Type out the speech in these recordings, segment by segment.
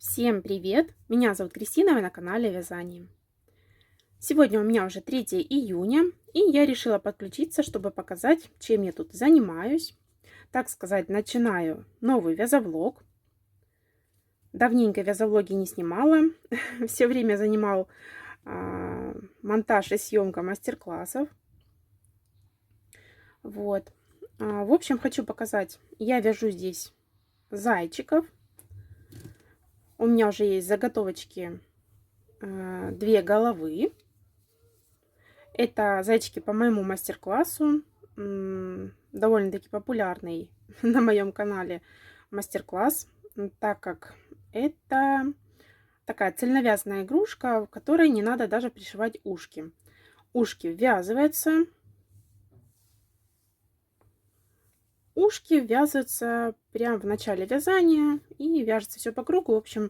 Всем привет! Меня зовут Кристина, вы на канале Вязание. Сегодня у меня уже 3 июня, и я решила подключиться, чтобы показать, чем я тут занимаюсь. Так сказать, начинаю новый вязовлог. Давненько вязовлоги не снимала, все время занимал монтаж и съемка мастер-классов. Вот. В общем, хочу показать, я вяжу здесь зайчиков. У меня уже есть заготовочки 2 головы. Это зайчики по моему мастер-классу, довольно-таки популярный на моем канале мастер-класс, так как это такая цельновязанная игрушка, в которой не надо даже пришивать ушки. Ушки ввязываются прямо в начале вязания и вяжется все по кругу. В общем,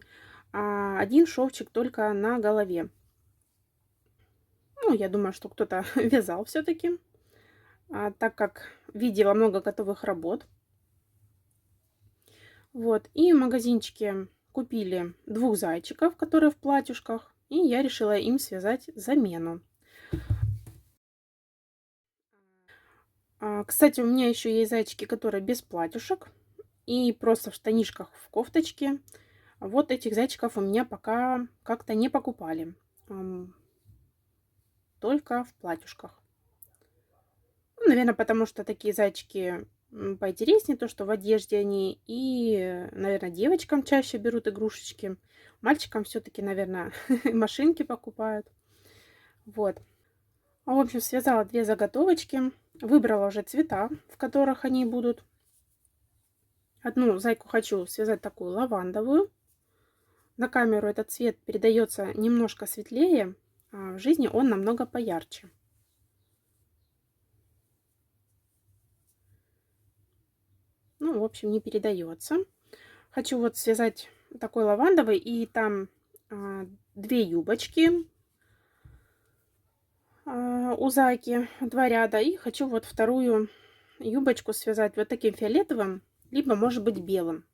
один шовчик только на голове. Ну, я думаю, что кто-то вязал все-таки, так как видела много готовых работ. Вот, и в магазинчике купили 2 зайчиков, которые в платьюшках, и я решила им связать замену. Кстати, у меня еще есть зайчики, которые без платьюшек и просто в штанишках, в кофточке. Вот этих зайчиков у меня пока как-то не покупали, только в платьюшках. Ну, наверное, потому что такие зайчики поинтереснее, то, что в одежде они. И, наверное, девочкам чаще берут игрушечки. Мальчикам все-таки, наверное, машинки покупают. Вот. В общем, связала 2 заготовочки. Выбрала уже цвета, в которых они будут. Одну зайку хочу связать такую лавандовую. На камеру этот цвет передается немножко светлее, а в жизни он намного поярче. Ну, в общем, не передается. Хочу вот связать такой лавандовый, и там 2 юбочки у зайки, 2 ряда. И хочу вот вторую юбочку связать вот таким фиолетовым, либо, может быть, белым.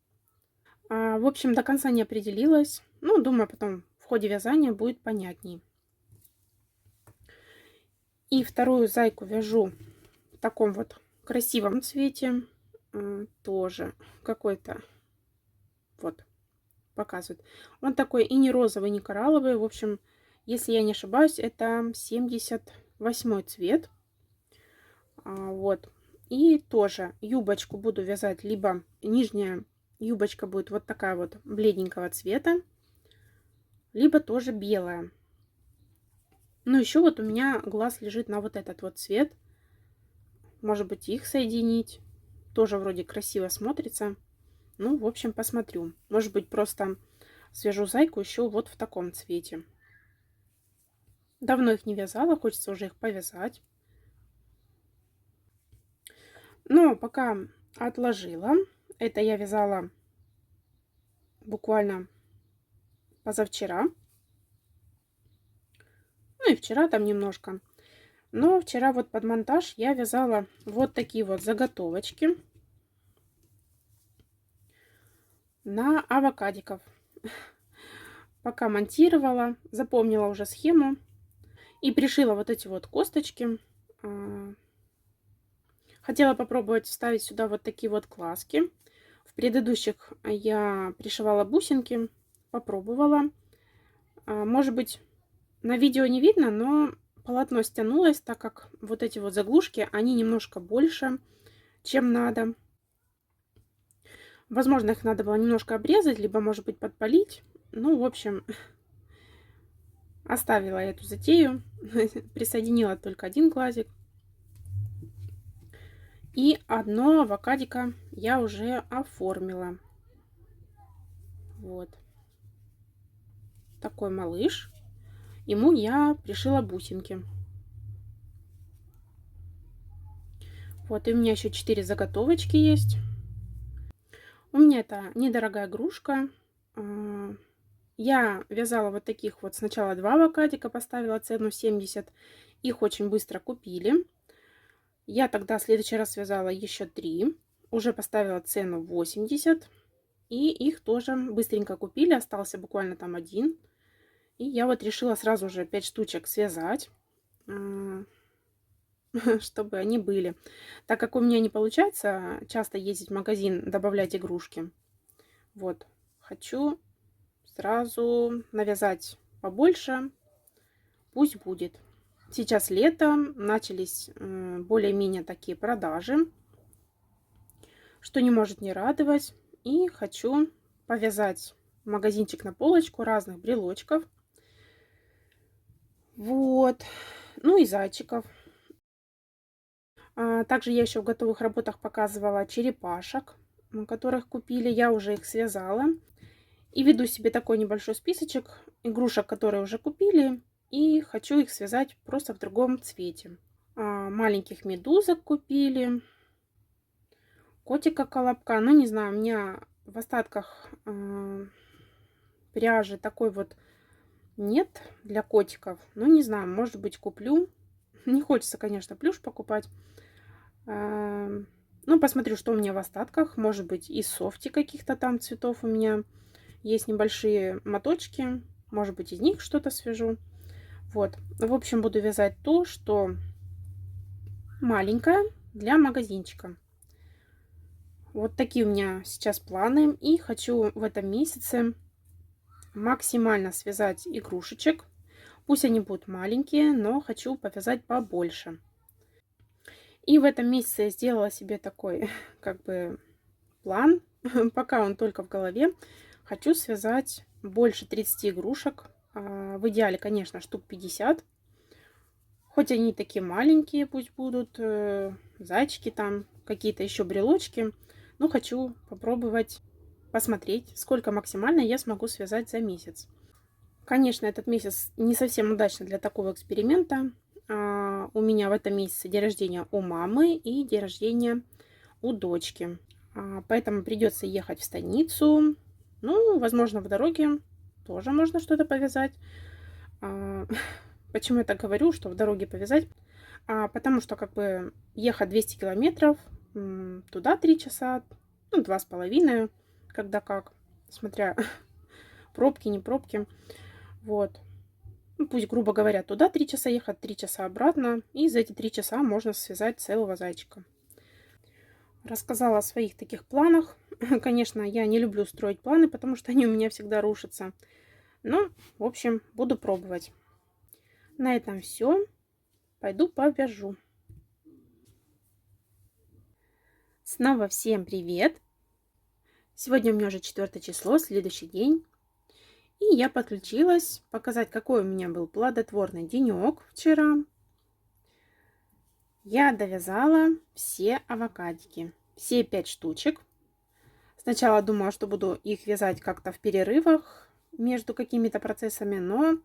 В общем, до конца не определилась. Ну, думаю, потом в ходе вязания будет понятней. И вторую зайку вяжу в таком вот красивом цвете. Тоже какой-то вот показывает. Он такой и не розовый, не коралловый. В общем, если я не ошибаюсь, это 78 цвет. Вот. И тоже юбочку буду вязать, либо нижняя юбочка будет вот такая вот бледненького цвета, либо тоже белая. Ну, еще вот у меня глаз лежит на вот этот вот цвет. Может быть, их соединить. Тоже вроде красиво смотрится. Ну, в общем, посмотрю. Может быть, просто свяжу зайку еще вот в таком цвете. Давно их не вязала, хочется уже их повязать. Но пока отложила. Это я вязала буквально позавчера. Ну и вчера там немножко. Но вчера вот под монтаж я вязала вот такие вот заготовочки на авокадиков. Пока монтировала, запомнила уже схему и пришила вот эти вот косточки. Хотела попробовать вставить сюда вот такие вот глазки. В предыдущих я пришивала бусинки, попробовала. Может быть, на видео не видно, но полотно стянулось, так как вот эти вот заглушки, они немножко больше, чем надо. Возможно, их надо было немножко обрезать, либо, может быть, подпалить. Ну, в общем, оставила эту затею. Присоединила только один глазик. И одно авокадико я уже оформила. Вот. Такой малыш. Ему я пришила бусинки. Вот, и у меня еще 4 заготовочки есть. У меня это недорогая игрушка. Я вязала вот таких вот сначала 2 авокадика, поставила цену 70. Их очень быстро купили. Я тогда в следующий раз связала еще 3. Уже поставила цену 80. И их тоже быстренько купили. Остался буквально там один. И я вот решила сразу же 5 штучек связать, чтобы они были. Так как у меня не получается часто ездить в магазин, добавлять игрушки. Вот. Хочу сразу навязать побольше. Пусть будет. Сейчас лето. Начались более-менее такие продажи, что не может не радовать. И хочу повязать магазинчик на полочку разных брелочков. Вот. Ну и зайчиков. Также я еще в готовых работах показывала черепашек, которых купили. Я уже их связала. И веду себе такой небольшой списочек игрушек, которые уже купили. И хочу их связать просто в другом цвете. Маленьких медузок купили. Котика-колобка. Ну, не знаю, у меня в остатках пряжи такой вот нет для котиков. Ну, не знаю, может быть, куплю. Не хочется, конечно, плюш покупать. Ну, посмотрю, что у меня в остатках. Может быть, из софти каких-то там цветов у меня есть небольшие моточки. Может быть, из них что-то свяжу. Вот. В общем, буду вязать то, что маленькое для магазинчика. Вот такие у меня сейчас планы. И хочу в этом месяце максимально связать игрушечек. Пусть они будут маленькие, но хочу повязать побольше. И в этом месяце я сделала себе такой, как бы, план. Пока он только в голове. Хочу связать больше 30 игрушек. В идеале, конечно, штук 50. Хоть они такие маленькие пусть будут. Зайчики там, какие-то еще брелочки. Но хочу попробовать посмотреть, сколько максимально я смогу связать за месяц. Конечно, этот месяц не совсем удачный для такого эксперимента. У меня в этом месяце день рождения у мамы и день рождения у дочки. Поэтому придется ехать в станицу. Ну, возможно, в дороге тоже можно что-то повязать. Почему я так говорю, что в дороге повязать? Потому что как бы ехать 200 километров, туда 3 часа, ну, 2,5, когда как, смотря пробки, не пробки. Вот. Ну, пусть, грубо говоря, туда 3 часа ехать, 3 часа обратно. И за эти 3 часа можно связать целого зайчика. Рассказала о своих таких планах. Конечно, я не люблю строить планы, потому что они у меня всегда рушатся. Но, в общем, буду пробовать. На этом все. Пойду повяжу. Снова всем привет! Сегодня у меня уже 4 число, следующий день. И я подключилась показать, какой у меня был плодотворный денек вчера. Я довязала все авокадики, все 5 штучек. Сначала думала, что буду их вязать как-то в перерывах между какими-то процессами, но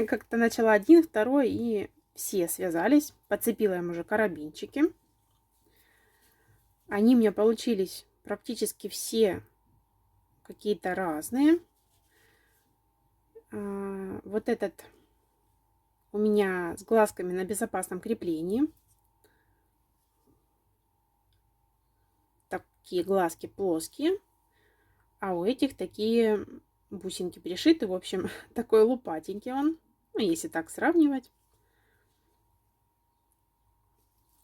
как-то начала один, второй, и все связались. Подцепила им уже карабинчики. Они у меня получились практически все какие-то разные. Вот этот у меня с глазками на безопасном креплении. Такие глазки плоские. А у этих такие бусинки пришиты. В общем, такой лупатенький он. Ну, если так сравнивать.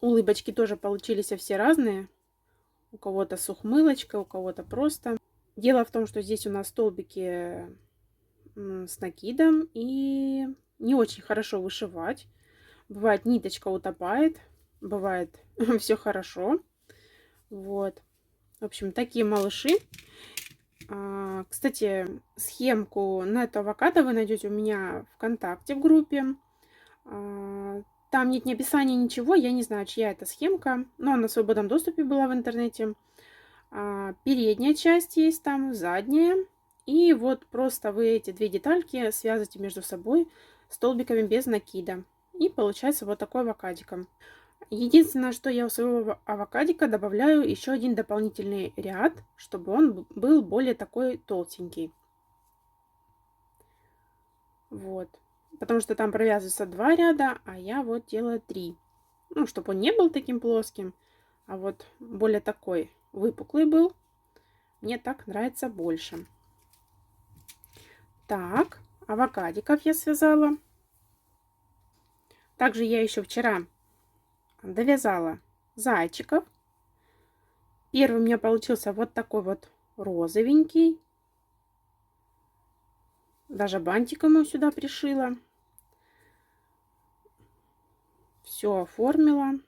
Улыбочки тоже получились все разные. У кого-то с ухмылочкой, у кого-то просто. Дело в том, что здесь у нас столбики с накидом. И не очень хорошо вышивать. Бывает, ниточка утопает. Бывает, все хорошо. Вот. В общем, такие малыши. Кстати, схемку на эту авокадо вы найдете у меня ВКонтакте в группе. Там нет ни описания, ничего. Я не знаю, чья это схемка. Но она в свободном доступе была в интернете. Передняя часть есть там, задняя. И вот просто вы эти две детальки связываете между собой столбиками без накида. И получается вот такой авокадик. Единственное, что я у своего авокадика добавляю еще один дополнительный ряд, чтобы он был более такой толстенький. Вот. Потому что там провязываются 2 ряда, а я вот делаю 3. Ну, чтобы он не был таким плоским, а вот более такой выпуклый был. мне так нравится больше. Так, авокадиков я связала. Также я еще вчера довязала зайчиков. Первый у меня получился вот такой вот розовенький. Даже бантиком его сюда пришила. Все оформила.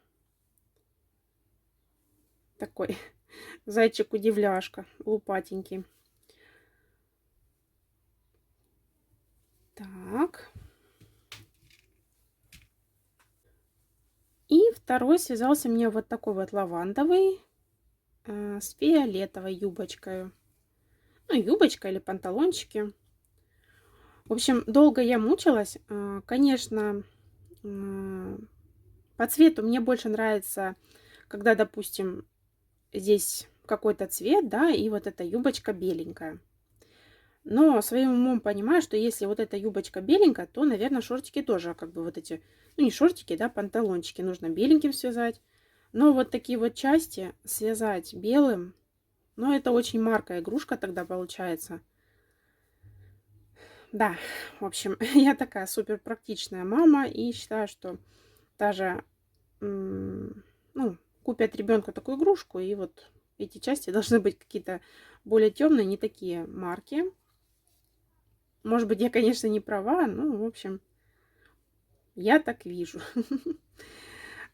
Такой зайчик-удивляшка, лупатенький. Так. И второй связался мне вот такой вот лавандовый с фиолетовой юбочкой. Ну, юбочка или панталончики. В общем, долго я мучилась. Конечно, по цвету мне больше нравится, когда, допустим, здесь какой-то цвет, да, и вот эта юбочка беленькая. Но своим умом понимаю, что если вот эта юбочка беленькая, то, наверное, шортики тоже как бы вот эти, ну не шортики, да, панталончики нужно беленьким связать. Но вот такие вот части связать белым, ну это очень маркая игрушка тогда получается. Да, в общем, я такая супер практичная мама и считаю, что даже, ну, купят ребенку такую игрушку, и вот эти части должны быть какие-то более темные, не такие марки. Может быть, я, конечно, не права, но, в общем, я так вижу.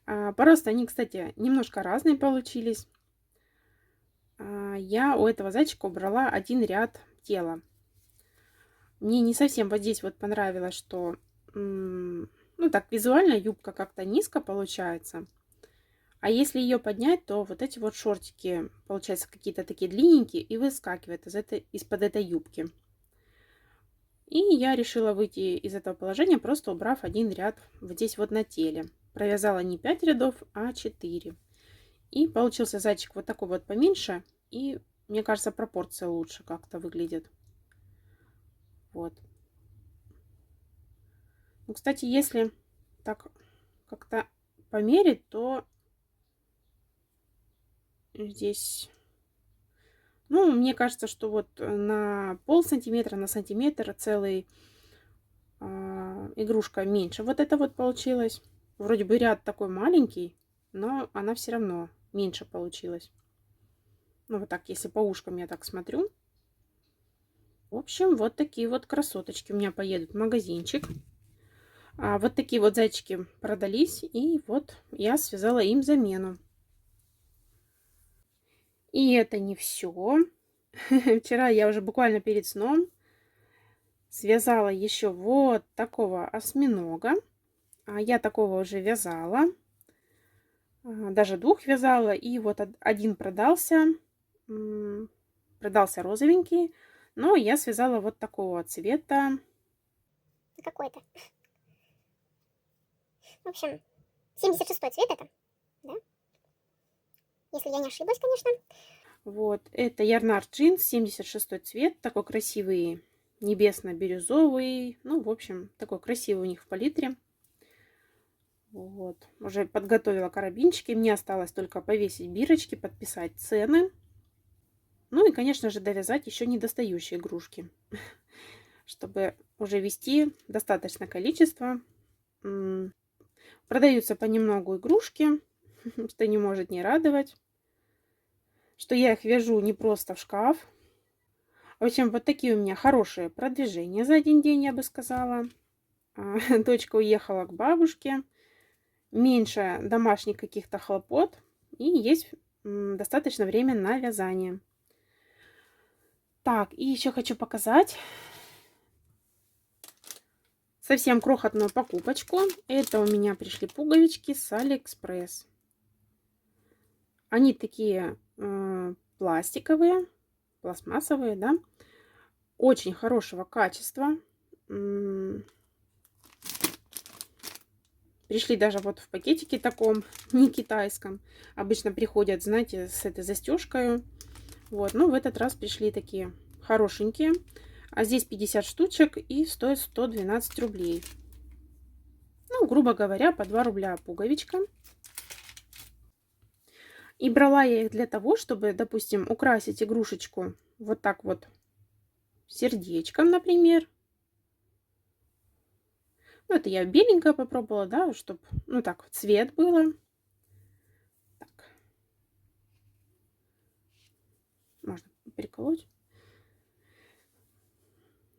По росту они, кстати, немножко разные получились. Я у этого зайчика убрала один ряд тела. Мне не совсем вот здесь вот понравилось, что, ну, так визуально юбка как-то низко получается. А если ее поднять, то вот эти вот шортики, получаются какие-то такие длинненькие и выскакивают из-под этой юбки. И я решила выйти из этого положения, просто убрав один ряд вот здесь вот на теле. Провязала не 5 рядов, а 4. И получился зайчик вот такой вот поменьше. И мне кажется, пропорция лучше как-то выглядит. Вот. Ну, кстати, если так как-то померить, то здесь... Ну, мне кажется, что вот на полсантиметра, на сантиметр целый игрушка меньше. Вот это вот получилось. Вроде бы ряд такой маленький, но она все равно меньше получилась. Ну, вот так, если по ушкам я так смотрю. В общем, вот такие вот красоточки у меня поедут в магазинчик. Вот такие вот зайчики продались. И вот я связала им замену. И это не все. Вчера я уже буквально перед сном связала еще вот такого осьминога. Я такого уже вязала. Даже двух вязала. И вот один продался. Продался розовенький. Но я связала вот такого цвета. Какой-то. В общем, 76-й цвет это, да? Если я не ошиблась, конечно. Вот, это Ярнар джинс, 76-й цвет. Такой красивый, небесно-бирюзовый. Ну, в общем, такой красивый у них в палитре. Вот, уже подготовила карабинчики. Мне осталось только повесить бирочки, подписать цены. Ну и, конечно же, довязать еще недостающие игрушки, чтобы уже вести достаточное количество. Продаются понемногу игрушки, что не может не радовать. Что я их вяжу не просто в шкаф. В общем, вот такие у меня хорошие продвижения за один день, я бы сказала. Дочка уехала к бабушке. Меньше домашних каких-то хлопот. И есть достаточно время на вязание. Так, и еще хочу показать совсем крохотную покупочку. Это у меня пришли пуговички с Алиэкспресс. Они такие пластиковые, пластмассовые, да. Очень хорошего качества. Пришли даже вот в пакетике таком, не китайском. Обычно приходят, знаете, с этой застежкой. Вот, ну в этот раз пришли такие хорошенькие. А здесь 50 штучек и стоит 112 рублей. Ну, грубо говоря, по 2 рубля пуговичка. И брала я их для того, чтобы, допустим, украсить игрушечку вот так вот сердечком, например. Ну, это я беленькое попробовала, да, чтобы, ну, так, цвет было. Так. Можно приколоть.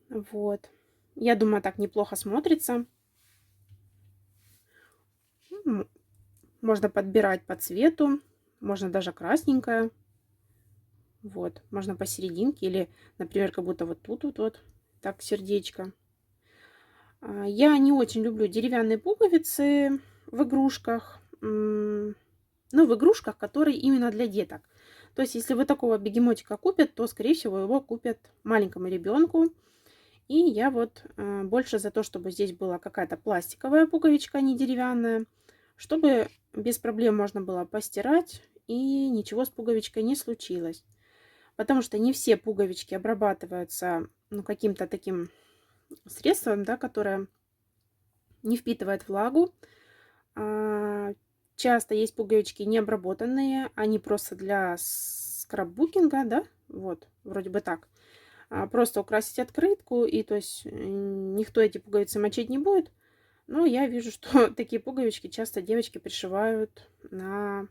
Вот. Я думаю, так неплохо смотрится. Можно подбирать по цвету. Можно даже красненькое. Вот. Можно посерединке. Или, например, как будто вот тут вот. Так, сердечко. Я не очень люблю деревянные пуговицы в игрушках. Ну, в игрушках, которые именно для деток. То есть, если вы такого бегемотика купят, то, скорее всего, его купят маленькому ребенку. И я вот больше за то, чтобы здесь была какая-то пластиковая пуговичка, а не деревянная, чтобы без проблем можно было постирать и ничего с пуговичкой не случилось. Потому что не все пуговички обрабатываются, ну, каким-то таким средством, да, которое не впитывает влагу. Часто есть пуговички необработанные, они просто для скраббукинга, да, вот, вроде бы так. Просто украсить открытку, и то есть никто эти пуговицы мочить не будет. Но я вижу, что такие пуговички часто девочки пришивают на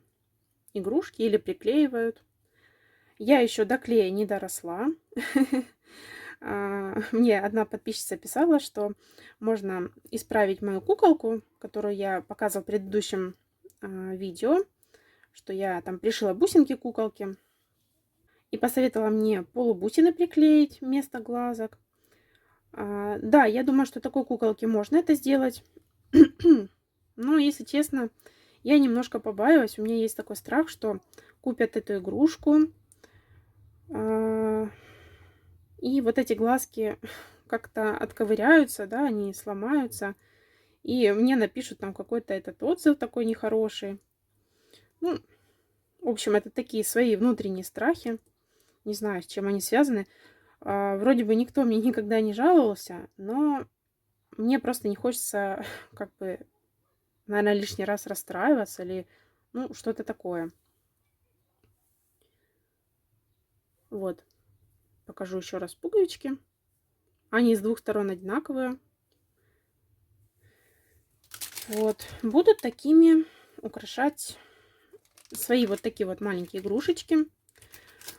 игрушки или приклеивают. Я еще до клея не доросла. Мне одна подписчица писала, что можно исправить мою куколку, которую я показывала в предыдущем видео, что я там пришила бусинки куколки. И посоветовала мне полубусины приклеить вместо глазок. Да, я думаю, что такой куколке можно это сделать. Но, если честно, я немножко побаиваюсь. У меня есть такой страх, что купят эту игрушку. И вот эти глазки как-то отковыряются, да, они сломаются. И мне напишут там какой-то этот отзыв такой нехороший. Ну, в общем, это такие свои внутренние страхи. Не знаю, с чем они связаны. Вроде бы никто мне никогда не жаловался, но мне просто не хочется, как бы, наверное, лишний раз расстраиваться или, ну, что-то такое. Вот. Покажу еще раз пуговички. Они с двух сторон одинаковые. Вот. Будут такими украшать свои вот такие вот маленькие игрушечки.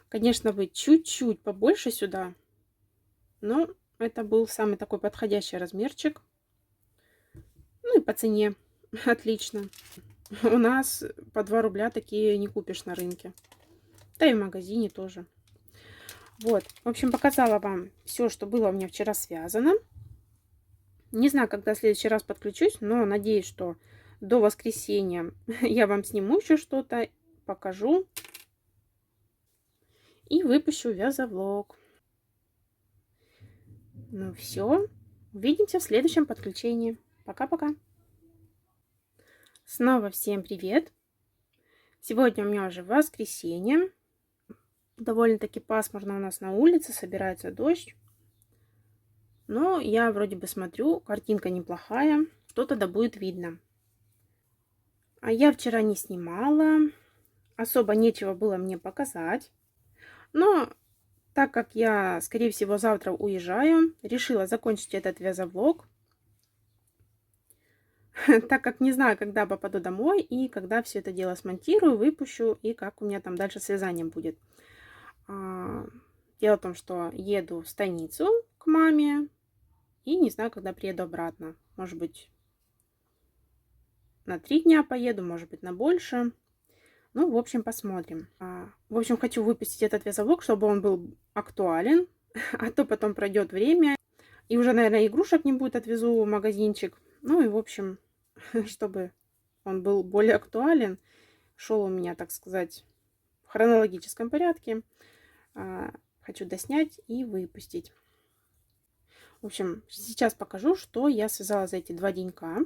Конечно, бы чуть-чуть побольше сюда, но это был самый такой подходящий размерчик. Ну и по цене отлично. У нас по 2 рубля такие не купишь на рынке. Да и в магазине тоже. Вот, в общем, показала вам все, что было у меня вчера связано. Не знаю, когда в следующий раз подключусь, но надеюсь, что до воскресенья я вам сниму еще что-то, покажу и выпущу вязовлог. Ну все, увидимся в следующем подключении. Пока-пока. Снова всем привет. Сегодня у меня уже воскресенье. Довольно-таки пасмурно у нас на улице, собирается дождь. Но я вроде бы смотрю, картинка неплохая, что-то да будет видно. А я вчера не снимала, особо нечего было мне показать. Но так как я, скорее всего, завтра уезжаю, решила закончить этот вязовлог. Так как не знаю, когда попаду домой и когда все это дело смонтирую, выпущу и как у меня там дальше с вязанием будет. Дело в том, что еду в станицу к маме и не знаю, когда приеду обратно. Может быть, на 3 дня поеду, может быть, на больше. Ну, в общем, посмотрим. В общем, хочу выпустить этот вязовлог, чтобы он был актуален, а то потом пройдет время, и уже, наверное, игрушек не будет, отвезу в магазинчик. Ну и, в общем, чтобы он был более актуален, шел у меня, так сказать, в хронологическом порядке. Хочу доснять и выпустить. В общем, сейчас покажу, что я связала за эти 2 денька.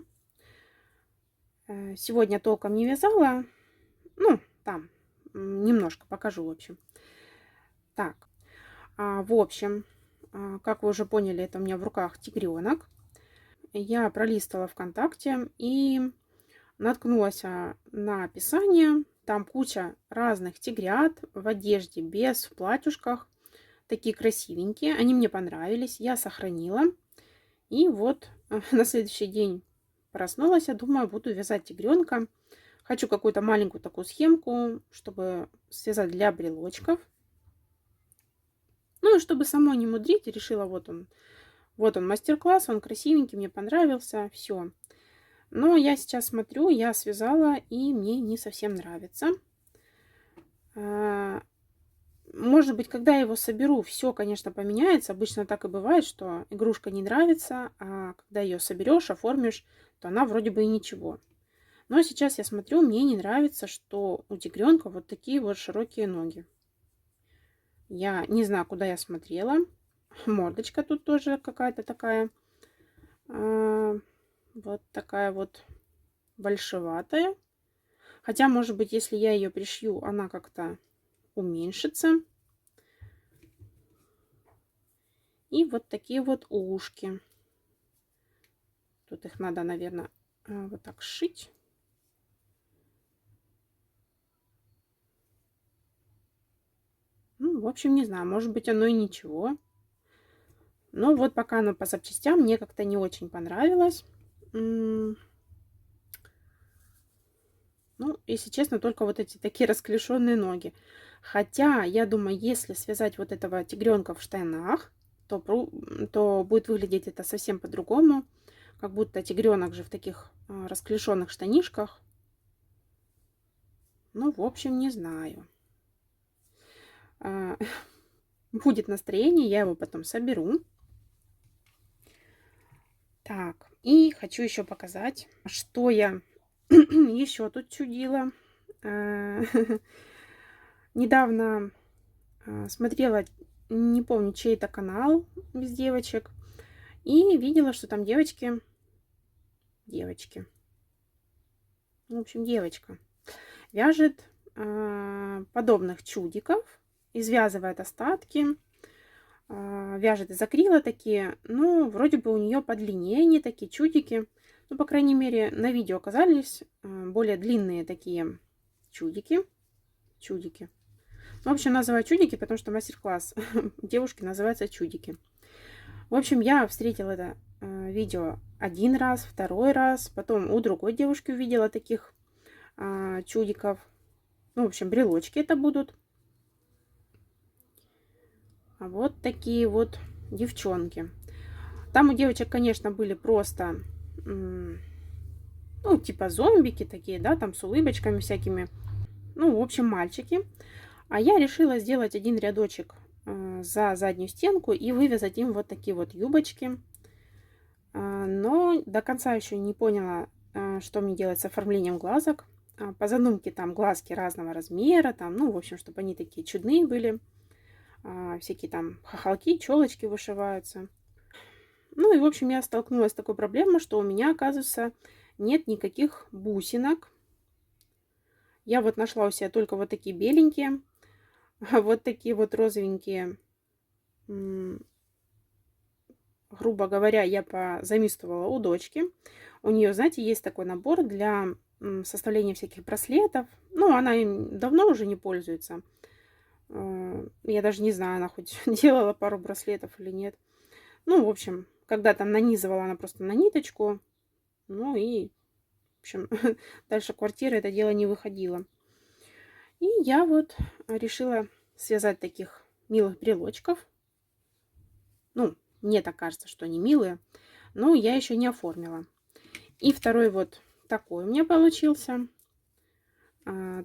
Сегодня толком не вязала. Ну, там, немножко покажу, в общем. Так, в общем, как вы уже поняли, это у меня в руках тигренок. Я пролистала ВКонтакте и наткнулась на описание там куча разных тигрят в одежде, без, в платьюшках. Такие красивенькие. Они мне понравились. Я сохранила. И вот на следующий день проснулась. Я думаю, буду вязать тигренка. Хочу какую-то маленькую такую схемку, чтобы связать для брелочков. Ну и чтобы самой не мудрить, решила, вот он мастер-класс, он красивенький, мне понравился, все. Но я сейчас смотрю, я связала, и мне не совсем нравится. Может быть, когда я его соберу, все, конечно, поменяется. Обычно так и бывает, что игрушка не нравится, а когда ее соберешь, оформишь, то она вроде бы и ничего. Но сейчас я смотрю, мне не нравится, что у тигренка вот такие вот широкие ноги. Я не знаю, куда я смотрела. Мордочка тут тоже какая-то такая. Вот такая вот большеватая. Хотя, может быть, если я ее пришью, она как-то уменьшится. И вот такие вот ушки. Тут их надо, наверное, вот так сшить. Ну, в общем, не знаю, может быть, оно и ничего. Но вот пока оно по запчастям мне как-то не очень понравилось. Ну, если честно, только вот эти такие расклешенные ноги. Хотя, я думаю, если связать вот этого тигренка в штанах, то будет выглядеть это совсем по-другому. Как будто тигренок же в таких расклешенных штанишках. Ну, в общем, не знаю. Будет настроение, я его потом соберу. Так, и хочу еще показать, что я еще тут чудила. Недавно смотрела, не помню, чей это канал без девочек, и видела, что там девочки, в общем, девочка вяжет подобных чудиков, извязывает остатки, вяжет из акрила такие, ну, вроде бы у нее подлиннее они такие чудики, ну, по крайней мере, на видео оказались более длинные такие чудики. В общем, называю чудики, потому что мастер-класс девушки называется чудики. В общем, я встретила это видео один раз, второй раз, потом у другой девушки увидела таких чудиков. Ну, в общем, брелочки это будут. А вот такие вот девчонки. Там у девочек, конечно, были просто, ну, типа зомбики такие, да, там с улыбочками всякими. Ну, в общем, мальчики. А я решила сделать один рядочек за заднюю стенку и вывязать им вот такие вот юбочки. Но до конца еще не поняла, что мне делать с оформлением глазок. По задумке там глазки разного размера, там, ну, в общем, чтобы они такие чудные были. Всякие там хохолки, челочки вышиваются. Ну и, в общем, я столкнулась с такой проблемой, что у меня, оказывается, нет никаких бусинок. Я вот нашла у себя только вот такие беленькие, вот такие вот розовенькие. Грубо говоря, я позаимствовала у дочки. У нее, знаете, есть такой набор для составления всяких браслетов. Ну, она им давно уже не пользуется. Я даже не знаю, она хоть делала пару браслетов или нет. Ну, в общем, когда там нанизывала она просто на ниточку. Ну и, в общем, дальше квартиры это дело не выходило. И я вот решила связать таких милых брелочков. Ну, мне так кажется, что они милые. Но я еще не оформила. И второй вот такой у меня получился.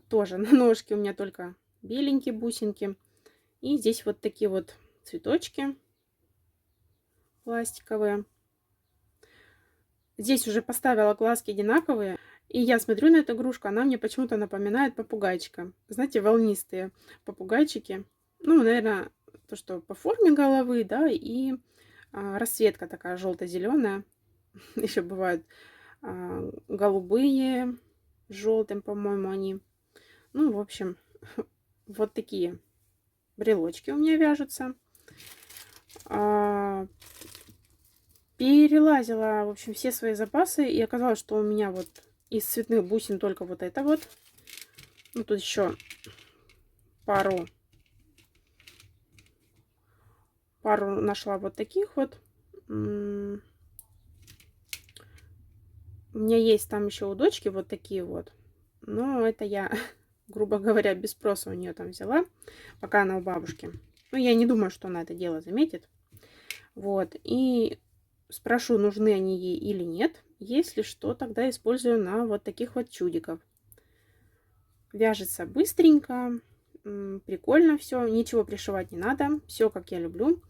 Тоже на ножке у меня только беленькие бусинки. И здесь вот такие вот цветочки пластиковые. Здесь уже поставила глазки одинаковые. И я смотрю на эту игрушку, она мне почему-то напоминает попугайчика. Знаете, волнистые попугайчики. Ну, наверное, то, что по форме головы, да, и расцветка такая желто-зеленая. Еще бывают голубые, желтым, по-моему, они. Ну, в общем, вот такие брелочки у меня вяжутся. Перелазила, в общем, все свои запасы, и оказалось, что у меня вот из цветных бусин только вот это вот. Ну, тут еще пару нашла вот таких вот. У меня есть там еще у дочки вот такие вот. Но это я, грубо говоря, без спроса у нее там взяла, пока она у бабушки. Ну, я не думаю, что она это дело заметит. Вот. И спрошу, нужны они ей или нет. Если что, тогда использую на вот таких вот чудиков. Вяжется быстренько, прикольно все, ничего пришивать не надо, все как я люблю.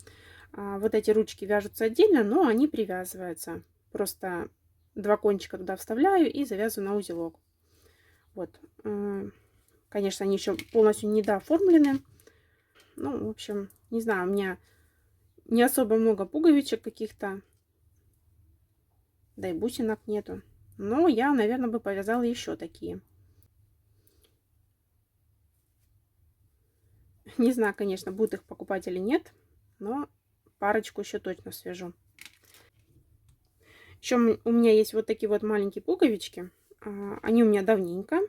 Вот эти ручки вяжутся отдельно, но они привязываются. Просто два кончика туда вставляю и завязываю на узелок. Вот. Конечно, они еще полностью недооформлены. Ну, в общем, не знаю, у меня не особо много пуговичек каких-то. Да и бусинок нету. Но я, наверное, бы повязала еще такие. Не знаю, конечно, будут их покупать или нет, но парочку еще точно свяжу. Еще у меня есть вот такие вот маленькие пуговички. Они у меня давненько.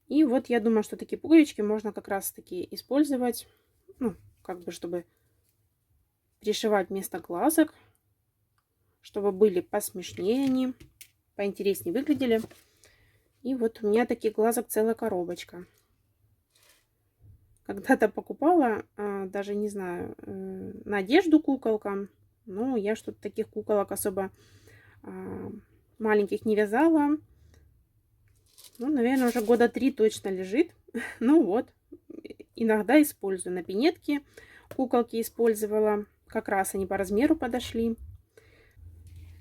И вот я думаю, что такие пуговички можно как раз таки использовать, ну, как бы, чтобы пришивать вместо глазок, чтобы были посмешнее они, поинтереснее выглядели. И вот у меня таких глазок целая коробочка. Когда-то покупала, даже не знаю, на одежду куколкам. Но я что-то таких куколок особо маленьких не вязала. Ну, наверное, уже года 3 точно лежит. Ну вот, иногда использую. На пинетке куколки использовала. Как раз они по размеру подошли.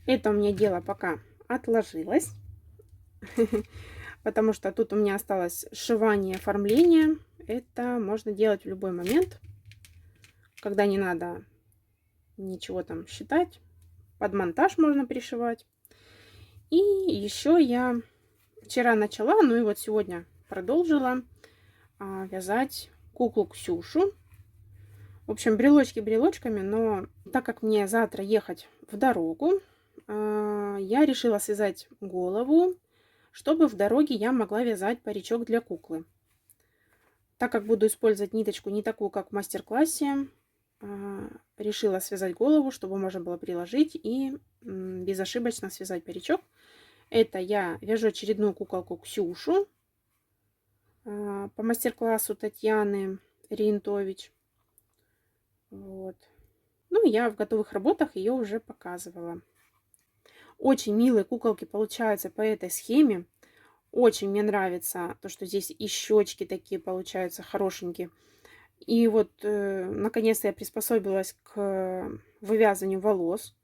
Это у меня дело пока отложилось. Потому что тут у меня осталось сшивание, оформление. Это можно делать в любой момент, когда не надо ничего там считать. Под монтаж можно пришивать. И еще я вчера начала, ну и вот сегодня продолжила вязать куклу Ксюшу. В общем, брелочки брелочками, но так как мне завтра ехать в дорогу, я решила связать голову, чтобы в дороге я могла вязать паричок для куклы. Так как буду использовать ниточку не такую, как в мастер-классе, решила связать голову, чтобы можно было приложить и безошибочно связать паричок. Это я вяжу очередную куколку Ксюшу по мастер-классу Татьяны Риентович. Вот. Ну, я в готовых работах ее уже показывала. Очень милые куколки получаются по этой схеме. Очень мне нравится то, что здесь и щечки такие получаются хорошенькие. И вот, наконец-то я приспособилась к вывязыванию волос.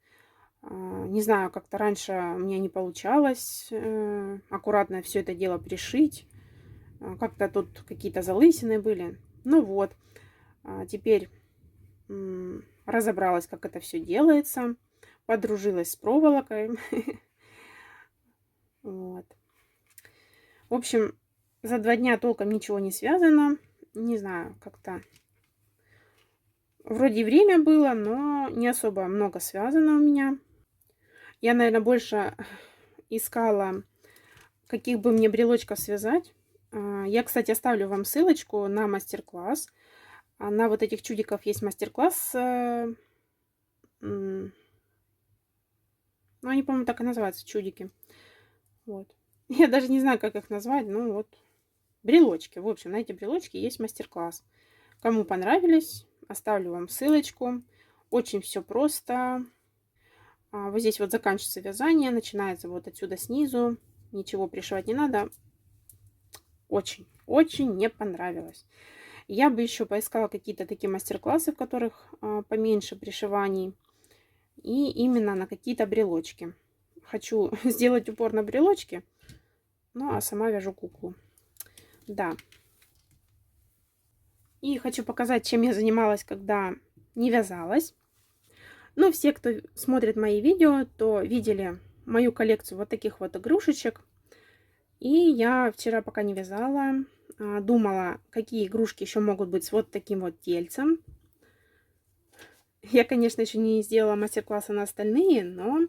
Не знаю, как-то раньше у меня не получалось аккуратно все это дело пришить. Как-то тут какие-то залысины были. Ну вот, теперь разобралась, как это все делается. Подружилась с проволокой. Вот. В общем, за 2 дня толком ничего не связано. Не знаю, как-то вроде время было, но не особо много связано у меня. Я, наверное, больше искала, каких бы мне брелочков связать. Я, кстати, оставлю вам ссылочку на мастер-класс. На вот этих чудиков есть мастер-класс. Ну, они, по-моему, так и называются, чудики. Вот. Я даже не знаю, как их назвать. Ну, вот. Брелочки. В общем, на эти брелочки есть мастер-класс. Кому понравились, оставлю вам ссылочку. Очень все просто. Вот здесь вот заканчивается вязание. Начинается вот отсюда снизу. Ничего пришивать не надо. Очень, очень мне понравилось. Я бы еще поискала какие-то такие мастер-классы, в которых поменьше пришиваний. И именно на какие-то брелочки. Хочу сделать упор на брелочки. Ну, а сама вяжу куклу. Да. И хочу показать, чем я занималась, когда не вязалась. Ну, все, кто смотрит мои видео, то видели мою коллекцию вот таких вот игрушечек. И я вчера, пока не вязала, думала, какие игрушки еще могут быть с вот таким вот тельцем. Я, конечно, еще не сделала мастер-класса на остальные, но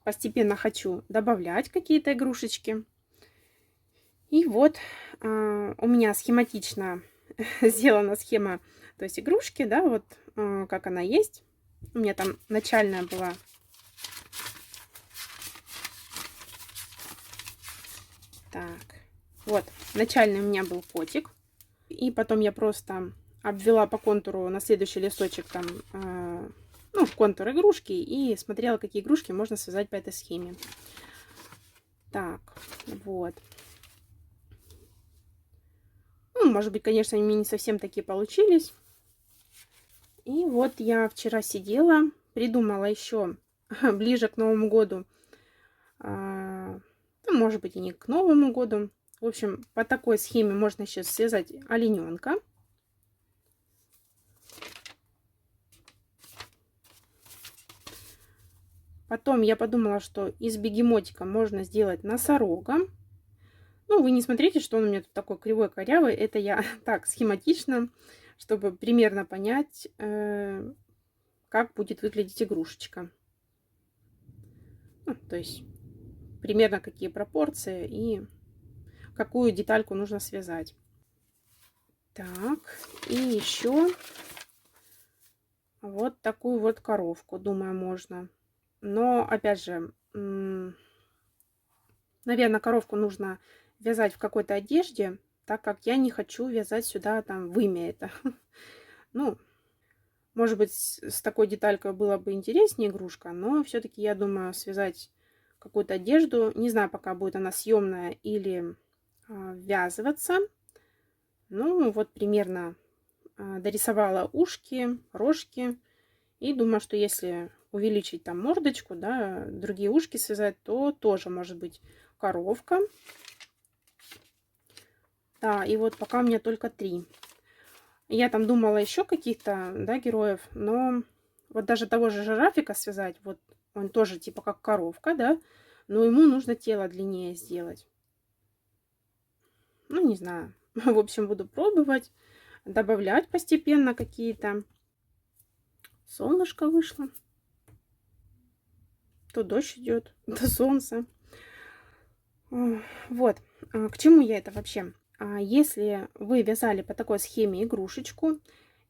постепенно хочу добавлять какие-то игрушечки. И вот у меня схематично сделана схема, то есть игрушки, да, вот как она есть. У меня там начальная была. Так, вот, начальный у меня был котик. И потом я просто обвела по контуру на следующий листочек там, ну, контур игрушки и смотрела, какие игрушки можно связать по этой схеме. Так, вот. Ну, может быть, конечно, они не совсем такие получились. И вот я вчера сидела, придумала еще ближе к Новому году, ну, может быть, и не к Новому году. В общем, по такой схеме можно сейчас связать олененка. Потом я подумала, что из бегемотика можно сделать носорога. Ну, вы не смотрите, что он у меня тут такой кривой, корявый. Это я так схематично, чтобы примерно понять, как будет выглядеть игрушечка. Ну, то есть примерно какие пропорции и какую детальку нужно связать. Так, и еще вот такую вот коровку, думаю, можно. Но, опять же, наверное, коровку нужно вязать в какой-то одежде, так как я не хочу вязать сюда там вымя это. Ну, может быть, с такой деталькой было бы интереснее игрушка, но все-таки я думаю связать какую-то одежду. Не знаю, пока будет она съемная или ввязываться. Ну, вот примерно дорисовала ушки, рожки. И думаю, что если увеличить там мордочку, да, другие ушки связать, то тоже может быть коровка. Да, и вот пока у меня только 3. Я там думала еще каких-то, да, героев, но вот даже того же жирафика связать, вот он тоже типа как коровка, да, но ему нужно тело длиннее сделать. Ну, не знаю. В общем, буду пробовать, добавлять постепенно какие-то. Солнышко вышло. То дождь идет, то солнце. Вот, к чему я это вообще? Если вы вязали по такой схеме игрушечку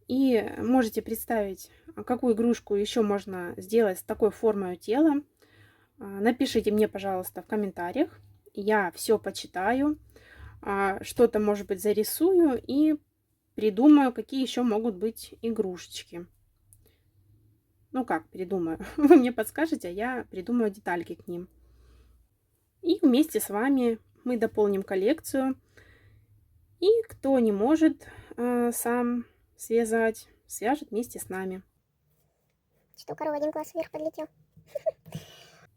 и можете представить, какую игрушку еще можно сделать с такой формой тела, напишите мне, пожалуйста, в комментариях. Я все почитаю, что-то, может быть, зарисую и придумаю, какие еще могут быть игрушечки. Ну как придумаю? Вы мне подскажете, а я придумаю детальки к ним. И вместе с вами мы дополним коллекцию. И кто не может сам связать, свяжет вместе с нами. Что корова один класс вверх подлетел.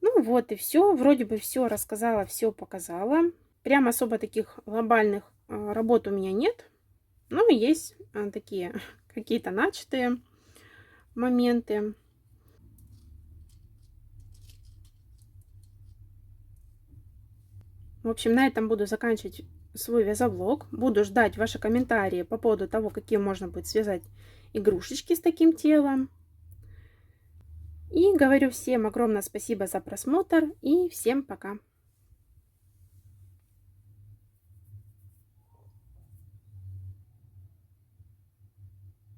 Ну вот и все. Вроде бы все рассказала, все показала. Прям особо таких глобальных работ у меня нет. Но есть такие какие-то начатые моменты. В общем, на этом буду заканчивать свой вязовлог. Буду ждать ваши комментарии по поводу того, какие можно будет связать игрушечки с таким телом. И говорю всем огромное спасибо за просмотр и всем пока.